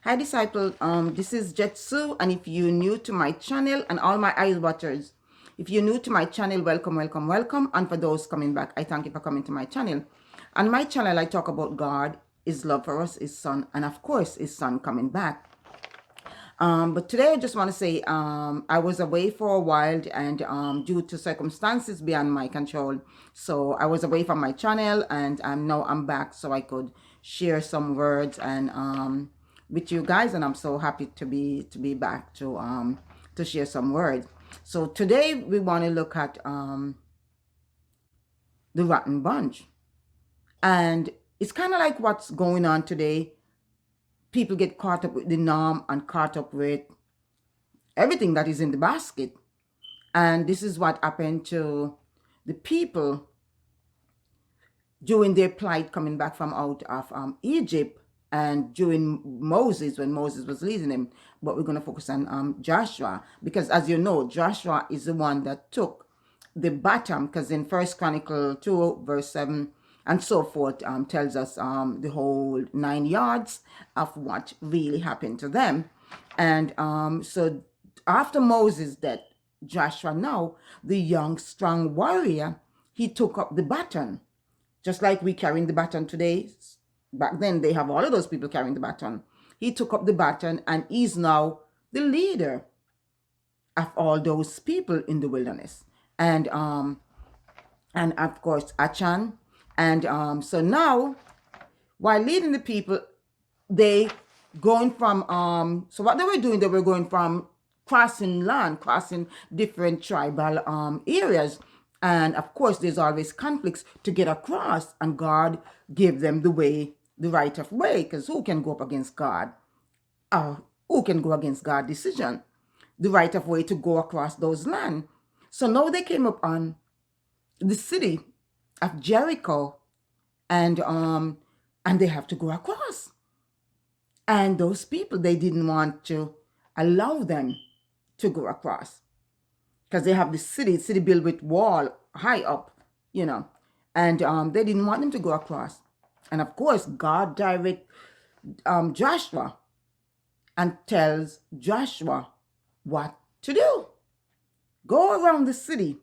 Hi disciple, this is Jetsu, and if you're new to my channel and all my eyes watchers, if you're new to my channel, welcome, welcome, welcome. And for those coming back, I thank you for coming to my channel. On my channel, I talk about God, His love for us, His Son, and of course, His Son coming back. But today I just want to say I was away for a while and due to circumstances beyond my control. So I was away from my channel and now I'm back so I could share some words and with you guys, and I'm so happy to be back to share some words. So today we want to look at the rotten bunch. And it's kind of like what's going on today. People get caught up with the norm and caught up with everything that is in the basket. And this is what happened to the people during their plight coming back from out of Egypt and during Moses, when Moses was leading them. But we're going to focus on Joshua, because as you know, Joshua is the one that took the bottom, because in First Chronicle 2 verse 7 and so forth tells us the whole 9 yards of what really happened to them. And so after Moses' death, Joshua, now the young strong warrior, he took up the baton, just like we carrying the baton today. Back then they have all of those people carrying the baton. He took up the baton and he's now the leader of all those people in the wilderness. And of course Achan. And so now, while leading the people, they going from so what they were doing, they were going from crossing land, crossing different tribal areas. And of course there's always conflicts to get across, and God gave them the way, the right of way, because who can go up against God? Who can go against God's decision? The right of way to go across those land. So now they came up on the city of Jericho, and they have to go across. And those people, they didn't want to allow them to go across, because they have the city built with wall high up, you know, and they didn't want them to go across. And of course, God direct Joshua and tells Joshua what to do. Go around the city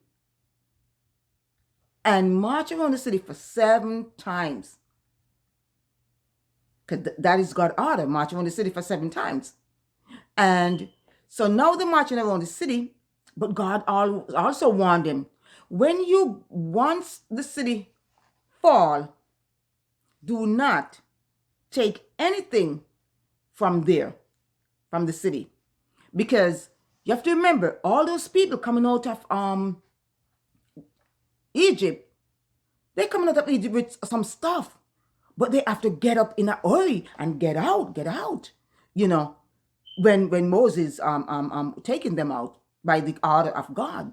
and march around the city for 7 times. Because that is God's order, march around the city for 7 times. And so now they're marching around the city, but God also warned them, when you, once the city fall, do not take anything from there, from the city. Because you have to remember, all those people coming out of Egypt, they're coming out of Egypt with some stuff, but they have to get up in a hurry and get out, you know, when Moses taking them out by the order of God,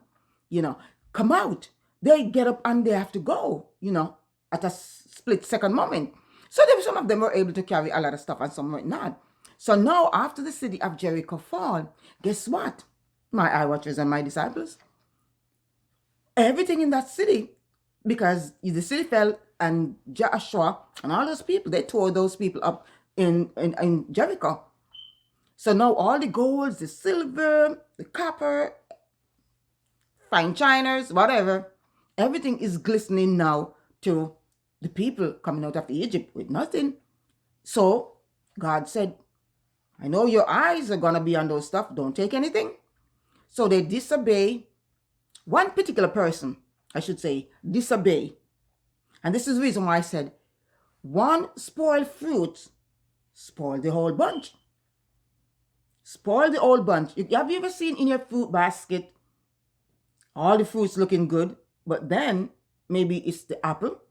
you know, come out. They get up and they have to go, you know, at a split second moment. So some of them were able to carry a lot of stuff and some were not. So now after the city of Jericho fall, guess what? My eye watchers and my disciples, everything in that city, because the city fell and Joshua and all those people, they tore those people up in Jericho. So now all the golds, the silver, the copper, fine chinas, whatever, everything is glistening now to the people coming out of Egypt with nothing. So God said, I know your eyes are going to be on those stuff. Don't take anything. So they disobey. One particular person, I should say, disobey. And this is the reason why I said, one spoiled fruit spoil the whole bunch. Spoil the whole bunch. Have you ever seen in your fruit basket, all the fruits looking good, but then maybe it's the apple,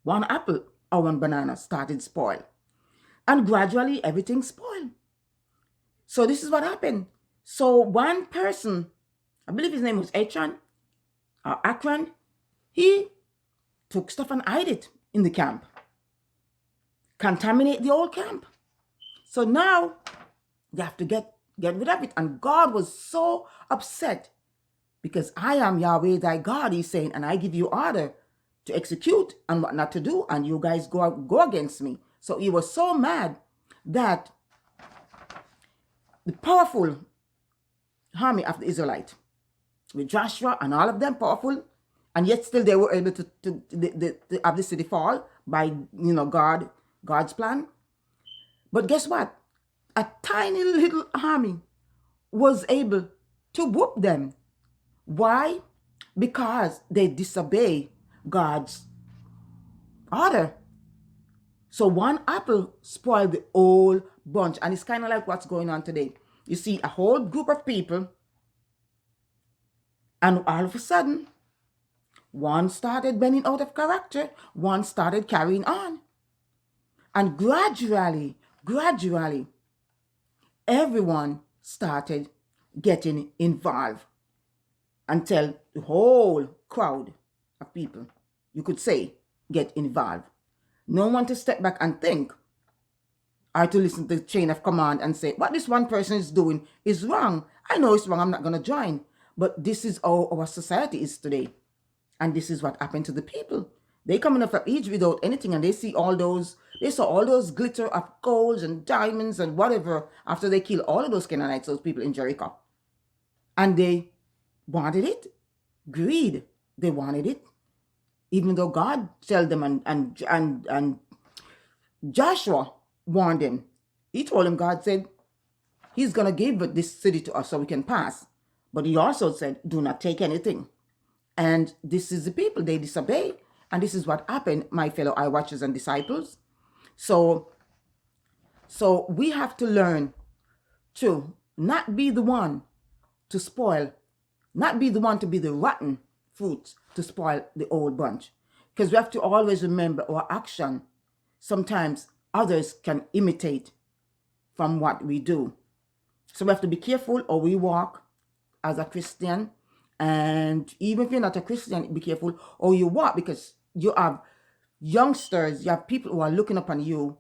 one apple or one banana started spoil. And gradually everything spoiled. So this is what happened. So one person, I believe his name was Achan or Akran, he took stuff and hid it in the camp. Contaminate the old camp. So now they have to get rid of it. And God was so upset, because I am Yahweh thy God, he's saying, and I give you order to execute and what not to do, and you guys go against me. So he was so mad that the powerful army of the Israelite, with Joshua and all of them powerful, and yet still they were able to have the city fall by God's plan. But guess what? A tiny little army was able to whoop them. Why? Because they disobey God's order. So one apple spoiled the whole bunch. And it's kind of like what's going on today. You see a whole group of people, and all of a sudden, one started bending out of character, one started carrying on. And gradually, everyone started getting involved until the whole crowd of people, you could say, get involved. No one to step back and think, or to listen to the chain of command and say, what this one person is doing is wrong. I know it's wrong, I'm not going to join. But this is how our society is today. And this is what happened to the people. They coming up from Egypt without anything, and they saw all those glitter of golds and diamonds and whatever after they killed all of those Canaanites, those people in Jericho. And they wanted it. Greed. They wanted it. Even though God told them and Joshua warned him. He told him, God said, he's going to give this city to us so we can pass. But he also said, do not take anything. And this is the people, they disobey. And this is what happened, my fellow eye watchers and disciples. So we have to learn to not be the one to spoil, not be the one to be the rotten fruits to spoil the old bunch. Because we have to always remember our action. Sometimes others can imitate from what we do. So we have to be careful how we walk as a Christian. And even if you're not a Christian, be careful how you walk, because you have youngsters, you have people who are looking upon you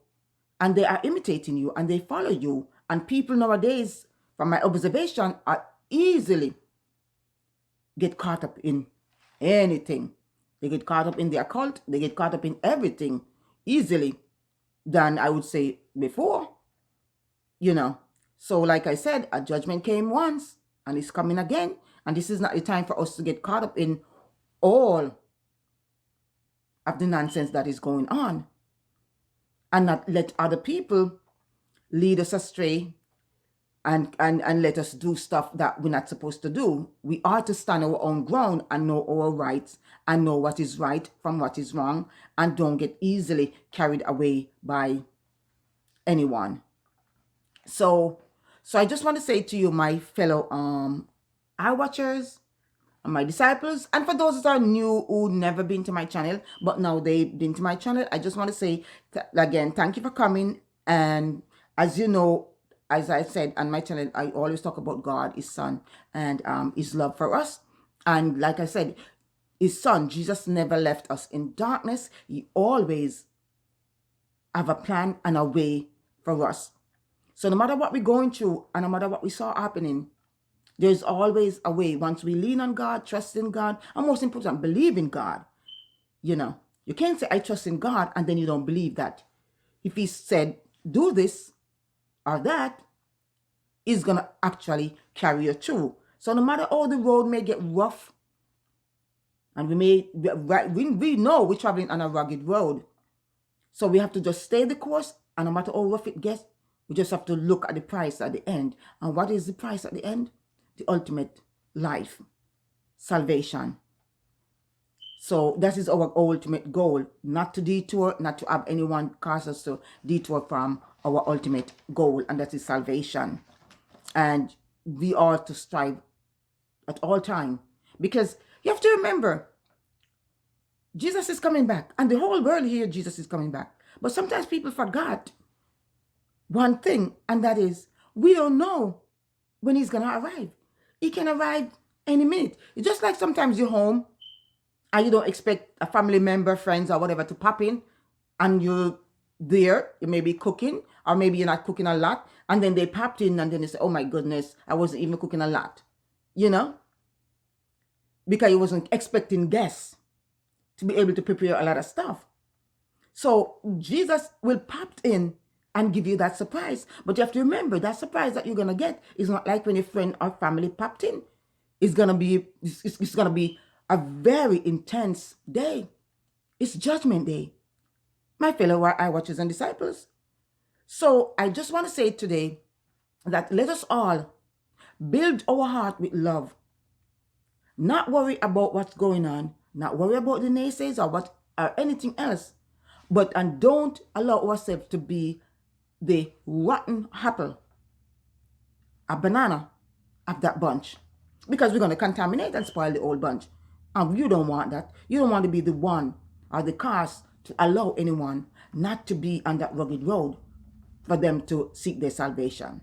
and they are imitating you and they follow you. And people nowadays, from my observation, are easily get caught up in anything. They get caught up in the occult. They get caught up in everything easily than I would say before. So like I said, a judgment came once and it's coming again. And this is not the time for us to get caught up in all of the nonsense that is going on and not let other people lead us astray and let us do stuff that we're not supposed to do. We are to stand our own ground and know our rights and know what is right from what is wrong, and don't get easily carried away by anyone. So I just want to say to you, my fellow eye watchers and my disciples, and for those that are new who never been to my channel but now they've been to my channel, I just want to say again, thank you for coming. And as you know, as I said on my channel, I always talk about God, his son, and his love for us. And like I said, his son Jesus never left us in darkness. He always have a plan and a way for us. So no matter what we're going through and no matter what we saw happening, there's always a way. Once we lean on God, trust in God, and most important, believe in God. You can't say I trust in God and then you don't believe that if he said do this or that, he's going to actually carry you through. So no matter how the road may get rough, and we know we're traveling on a rugged road, so we have to just stay the course, and no matter how rough it gets, we just have to look at the price at the end. And what is the price at the end? The ultimate life, salvation. So that is our ultimate goal, not to detour, not to have anyone cause us to detour from our ultimate goal, and that is salvation. And we are to strive at all time, because you have to remember, Jesus is coming back, and the whole world here, Jesus is coming back. But sometimes people forgot one thing, and that is, we don't know when he's going to arrive. He can arrive any minute. It's just like sometimes you're home and you don't expect a family member, friends, or whatever to pop in, and you're there, you may be cooking, or maybe you're not cooking a lot, and then they popped in and then they say, oh my goodness, I wasn't even cooking a lot, because you wasn't expecting guests to be able to prepare a lot of stuff. So Jesus will pop in and give you that surprise. But you have to remember that surprise that you're gonna get is not like when your friend or family popped in. It's gonna be a very intense day. It's judgment day, my fellow eye watchers and disciples. So I just want to say today that let us all build our heart with love. Not worry about what's going on, not worry about the naysayers or anything else. And don't allow ourselves to be the rotten apple, a banana of that bunch. Because we're gonna contaminate and spoil the old bunch. And you don't want that. You don't want to be the one or the cause to allow anyone not to be on that rugged road for them to seek their salvation.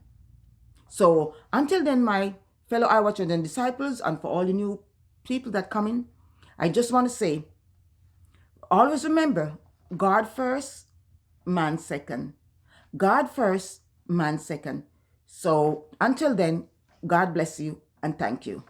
So until then, my fellow eye watchers and disciples, and for all the new people that come in, I just want to say, always remember, God first, man second. God first, man second. So until then, God bless you and thank you.